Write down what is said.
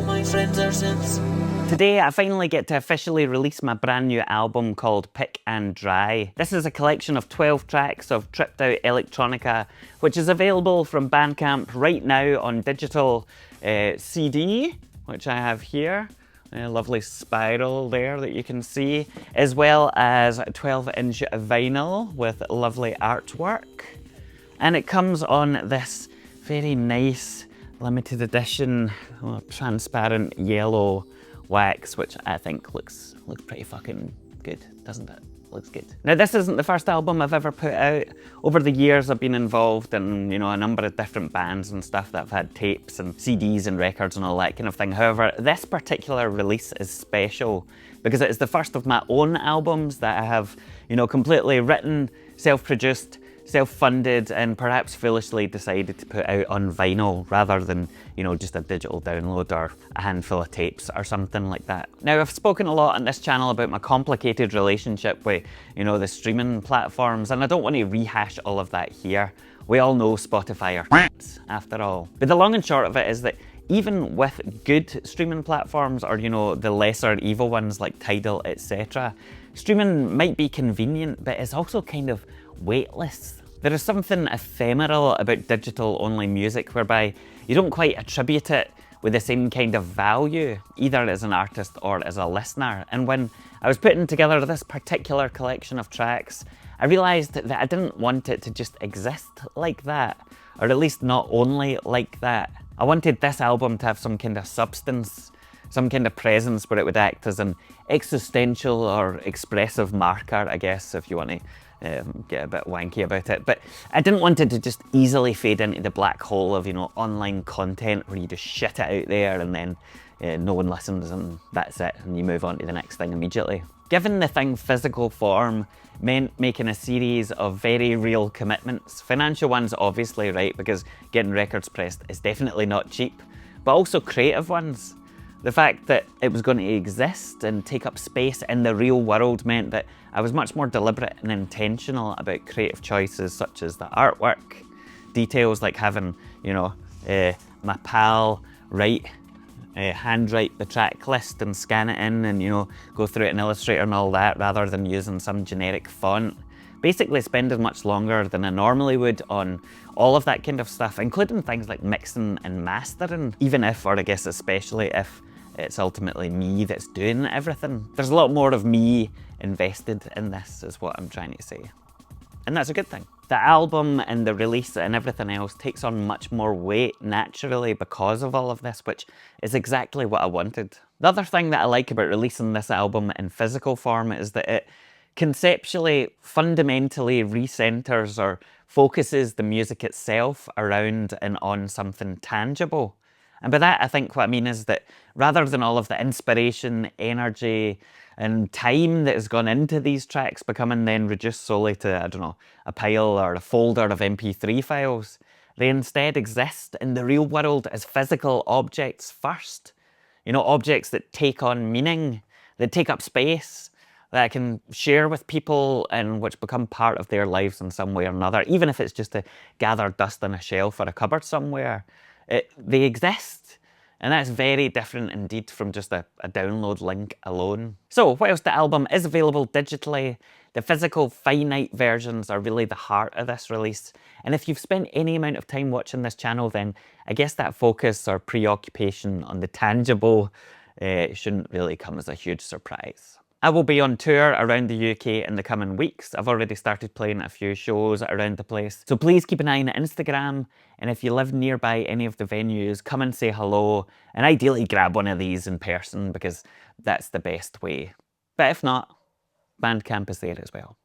my friends are simps. Today I finally get to officially release my brand new album called Pick and Dry. This is a collection of 12 tracks of tripped out electronica, which is available from Bandcamp right now on digital CD, which I have here. A lovely spiral there that you can see, as well as a 12-inch vinyl with lovely artwork. And it comes on this very nice limited edition transparent yellow wax, which I think looks pretty fucking good, doesn't it? Looks good. Now, this isn't the first album I've ever put out. Over the years I've been involved in, you know, a number of different bands and stuff that have had tapes and CDs and records and all that kind of thing. However, this particular release is special because it is the first of my own albums that I have, you know, completely written, self-produced, self-funded, and perhaps foolishly decided to put out on vinyl rather than, you know, just a digital download or a handful of tapes or something like that. Now, I've spoken a lot on this channel about my complicated relationship with, you know, the streaming platforms, and I don't want to rehash all of that here. We all know Spotify are after all. But the long and short of it is that even with good streaming platforms, or, you know, the lesser evil ones like Tidal, etc., streaming might be convenient, but it's also kind of weightless. There is something ephemeral about digital-only music whereby you don't quite attribute it with the same kind of value, either as an artist or as a listener. And when I was putting together this particular collection of tracks, I realised that I didn't want it to just exist like that, or at least not only like that. I wanted this album to have some kind of substance, some kind of presence where it would act as an existential or expressive marker, I guess, if you want to get a bit wanky about it. But I didn't want it to just easily fade into the black hole of, you know, online content where you just shit it out there and then no one listens and that's it, and you move on to the next thing immediately. Given the thing physical form meant making a series of very real commitments, financial ones obviously, right, because getting records pressed is definitely not cheap, but also creative ones. The fact that it was going to exist and take up space in the real world meant that I was much more deliberate and intentional about creative choices such as the artwork, details like having, you know, my pal handwrite the track list and scan it in and, you know, go through it in Illustrator and all that rather than using some generic font. Basically spending much longer than I normally would on all of that kind of stuff, including things like mixing and mastering, even if, or I guess especially if, it's ultimately me that's doing everything. There's a lot more of me invested in this, is what I'm trying to say. And that's a good thing. The album and the release and everything else takes on much more weight naturally because of all of this, which is exactly what I wanted. The other thing that I like about releasing this album in physical form is that it conceptually, fundamentally recenters or focuses the music itself around and on something tangible. And by that, I think what I mean is that rather than all of the inspiration, energy, and time that has gone into these tracks becoming then reduced solely to, I don't know, a pile or a folder of MP3 files, they instead exist in the real world as physical objects first. You know, objects that take on meaning, that take up space, that I can share with people and which become part of their lives in some way or another, even if it's just to gather dust on a shelf or a cupboard somewhere. They exist, and that's very different indeed from just a download link alone. So whilst the album is available digitally, the physical finite versions are really the heart of this release. And if you've spent any amount of time watching this channel, then I guess that focus or preoccupation on the tangible shouldn't really come as a huge surprise. I will be on tour around the UK in the coming weeks. I've already started playing a few shows around the place. So please keep an eye on Instagram, and if you live nearby any of the venues, come and say hello, and ideally grab one of these in person because that's the best way. But if not, Bandcamp is there as well.